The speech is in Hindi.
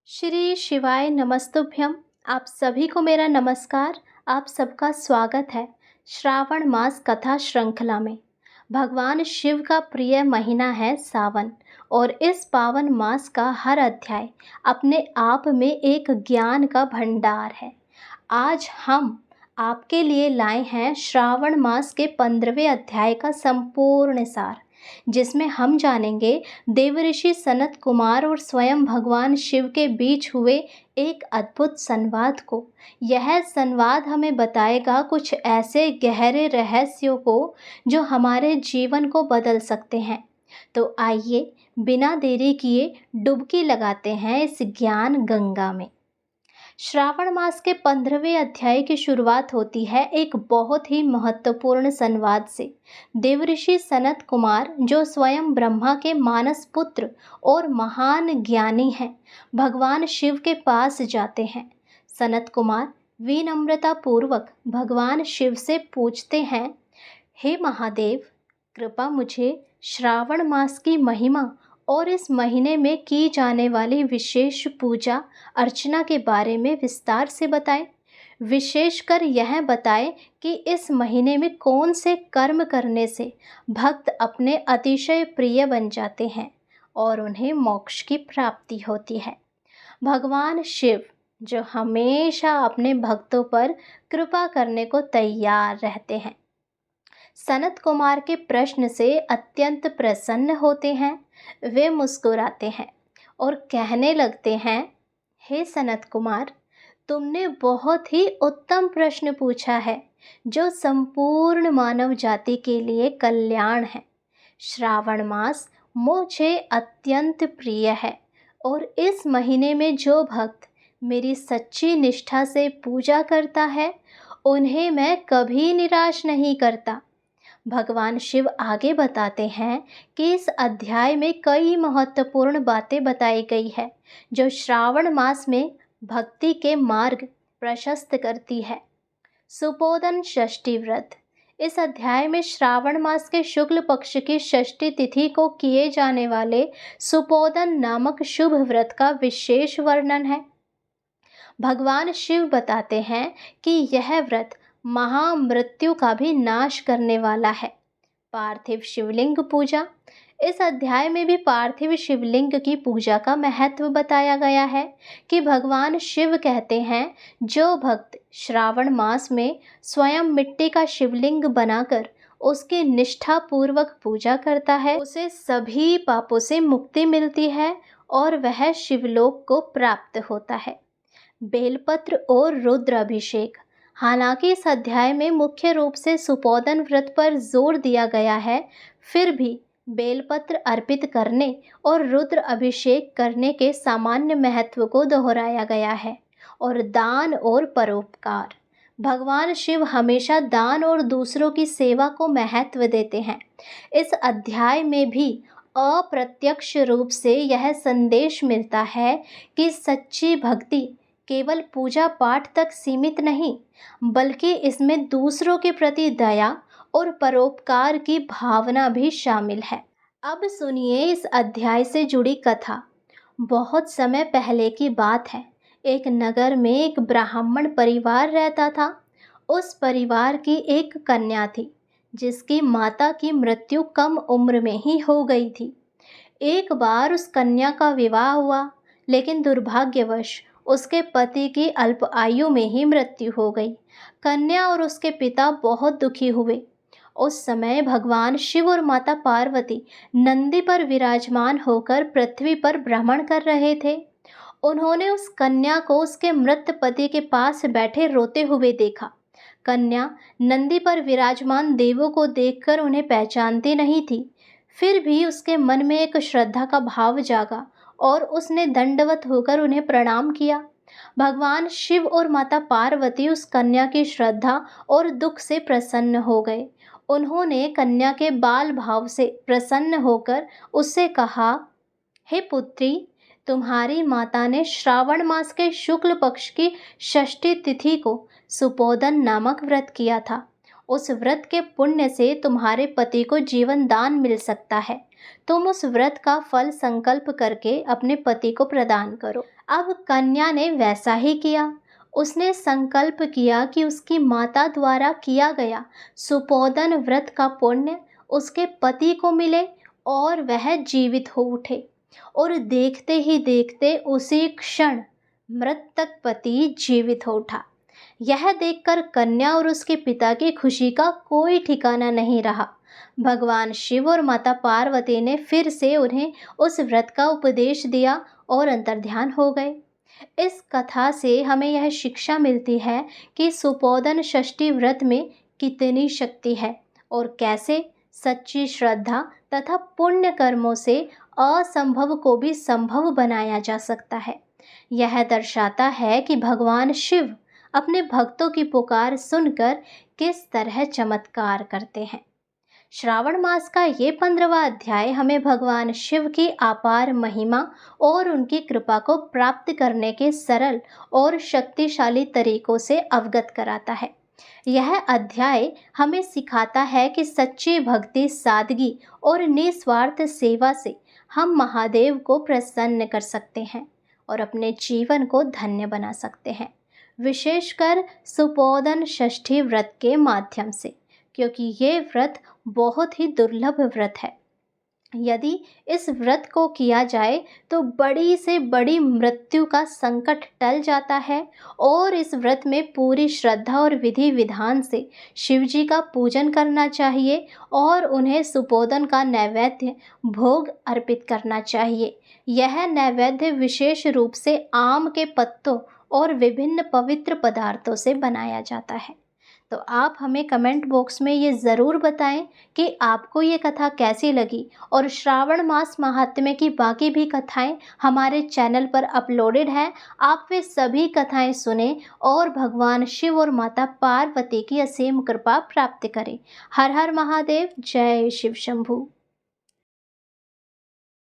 श्री शिवाय नमस्तुभ्यम। आप सभी को मेरा नमस्कार। आप सबका स्वागत है श्रावण मास कथा श्रृंखला में। भगवान शिव का प्रिय महीना है सावन और इस पावन मास का हर अध्याय अपने आप में एक ज्ञान का भंडार है। आज हम आपके लिए लाए हैं श्रावण मास के 15वें अध्याय का संपूर्ण सार, जिसमें हम जानेंगे देवऋषि सनत कुमार और स्वयं भगवान शिव के बीच हुए एक अद्भुत संवाद को। यह संवाद हमें बताएगा कुछ ऐसे गहरे रहस्यों को जो हमारे जीवन को बदल सकते हैं। तो आइए बिना देरी किए डुबकी लगाते हैं इस ज्ञान गंगा में। श्रावण मास के 15वें अध्याय की शुरुआत होती है एक बहुत ही महत्वपूर्ण संवाद से। देवऋषि सनत कुमार, जो स्वयं ब्रह्मा के मानस पुत्र और महान ज्ञानी हैं, भगवान शिव के पास जाते हैं। सनत कुमार विनम्रता पूर्वक भगवान शिव से पूछते हैं, हे महादेव, कृपा मुझे श्रावण मास की महिमा और इस महीने में की जाने वाली विशेष पूजा अर्चना के बारे में विस्तार से बताएं। विशेषकर यह बताएं कि इस महीने में कौन से कर्म करने से भक्त अपने अतिशय प्रिय बन जाते हैं और उन्हें मोक्ष की प्राप्ति होती है। भगवान शिव, जो हमेशा अपने भक्तों पर कृपा करने को तैयार रहते हैं, सनत कुमार के प्रश्न से अत्यंत प्रसन्न होते हैं। वे मुस्कुराते हैं और कहने लगते हैं, हे सनत कुमार, तुमने बहुत ही उत्तम प्रश्न पूछा है जो संपूर्ण मानव जाति के लिए कल्याण है। श्रावण मास मुझे अत्यंत प्रिय है और इस महीने में जो भक्त मेरी सच्ची निष्ठा से पूजा करता है, उन्हें मैं कभी निराश नहीं करता। भगवान शिव आगे बताते हैं कि इस अध्याय में कई महत्वपूर्ण बातें बताई गई है जो श्रावण मास में भक्ति के मार्ग प्रशस्त करती है। सुपोदन षष्ठी व्रत। इस अध्याय में श्रावण मास के शुक्ल पक्ष की षष्ठी तिथि को किए जाने वाले सुपोदन नामक शुभ व्रत का विशेष वर्णन है। भगवान शिव बताते हैं कि यह व्रत महामृत्यु का भी नाश करने वाला है। पार्थिव शिवलिंग पूजा। इस अध्याय में भी पार्थिव शिवलिंग की पूजा का महत्व बताया गया है कि भगवान शिव कहते हैं, जो भक्त श्रावण मास में स्वयं मिट्टी का शिवलिंग बनाकर उसकी निष्ठापूर्वक पूजा करता है, उसे सभी पापों से मुक्ति मिलती है और वह शिवलोक को प्राप्त होता है। बेलपत्र और रुद्र अभिषेक। हालांकि इस अध्याय में मुख्य रूप से सुपोदन व्रत पर जोर दिया गया है, फिर भी बेलपत्र अर्पित करने और रुद्र अभिषेक करने के सामान्य महत्व को दोहराया गया है। और दान और परोपकार। भगवान शिव हमेशा दान और दूसरों की सेवा को महत्व देते हैं। इस अध्याय में भी अप्रत्यक्ष रूप से यह संदेश मिलता है कि सच्ची भक्ति केवल पूजा पाठ तक सीमित नहीं, बल्कि इसमें दूसरों के प्रति दया और परोपकार की भावना भी शामिल है। अब सुनिए इस अध्याय से जुड़ी कथा। बहुत समय पहले की बात है। एक नगर में एक ब्राह्मण परिवार रहता था। उस परिवार की एक कन्या थी, जिसकी माता की मृत्यु कम उम्र में ही हो गई थी। एक बार उस कन्या का विवाह हुआ, लेकिन दुर्भाग्यवश उसके पति की अल्प आयु में ही मृत्यु हो गई। कन्या और उसके पिता बहुत दुखी हुए। उस समय भगवान शिव और माता पार्वती नंदी पर विराजमान होकर पृथ्वी पर भ्रमण कर रहे थे। उन्होंने उस कन्या को उसके मृत पति के पास बैठे रोते हुए देखा। कन्या नंदी पर विराजमान देवों को देखकर उन्हें पहचानती नहीं थी। फिर भी उसके मन में एक श्रद्धा का भाव जागा और उसने दंडवत होकर उन्हें प्रणाम किया। भगवान शिव और माता पार्वती उस कन्या की श्रद्धा और दुख से प्रसन्न हो गए। उन्होंने कन्या के बाल भाव से प्रसन्न होकर उससे कहा, हे पुत्री, तुम्हारी माता ने श्रावण मास के शुक्ल पक्ष की षष्ठी तिथि को सुपोदन नामक व्रत किया था उस व्रत के पुण्य से तुम्हारे पति को जीवन दान मिल सकता है। तुम उस व्रत का फल संकल्प करके अपने पति को प्रदान करो। अब कन्या ने वैसा ही किया। उसने संकल्प किया कि उसकी माता द्वारा किया गया सुपोदन व्रत का पुण्य उसके पति को मिले और वह जीवित हो उठे। और देखते ही देखते उसी क्षण मृतक पति जीवित हो उठा। यह देखकर कन्या और उसके पिता की खुशी का कोई ठिकाना नहीं रहा। भगवान शिव और माता पार्वती ने फिर से उन्हें उस व्रत का उपदेश दिया और अंतर्ध्यान हो गए। इस कथा से हमें यह शिक्षा मिलती है कि सुपोदन षष्ठी व्रत में कितनी शक्ति है और कैसे सच्ची श्रद्धा तथा पुण्य कर्मों से असंभव को भी संभव बनाया जा सकता है। यह दर्शाता है कि भगवान शिव अपने भक्तों की पुकार सुनकर किस तरह चमत्कार करते हैं। श्रावण मास का ये 15वां अध्याय हमें भगवान शिव की अपार महिमा और उनकी कृपा को प्राप्त करने के सरल और शक्तिशाली तरीकों से अवगत कराता है। यह अध्याय हमें सिखाता है कि सच्ची भक्ति, सादगी और निस्वार्थ सेवा से हम महादेव को प्रसन्न कर सकते हैं और अपने जीवन को धन्य बना सकते हैं, विशेषकर सुपोदन षष्ठी व्रत के माध्यम से, क्योंकि ये व्रत बहुत ही दुर्लभ व्रत है। यदि इस व्रत को किया जाए तो बड़ी से बड़ी मृत्यु का संकट टल जाता है और इस व्रत में पूरी श्रद्धा और विधि विधान से शिव जी का पूजन करना चाहिए और उन्हें सुपोदन का नैवेद्य भोग अर्पित करना चाहिए। यह नैवेद्य विशेष रूप से आम के पत्तों और विभिन्न पवित्र पदार्थों से बनाया जाता है। तो आप हमें कमेंट बॉक्स में ये ज़रूर बताएं कि आपको ये कथा कैसी लगी और श्रावण मास महात्म्य की बाकी भी कथाएं हमारे चैनल पर अपलोडेड हैं। आप वे सभी कथाएं सुनें और भगवान शिव और माता पार्वती की असीम कृपा प्राप्त करें। हर हर महादेव, जय शिव शंभू।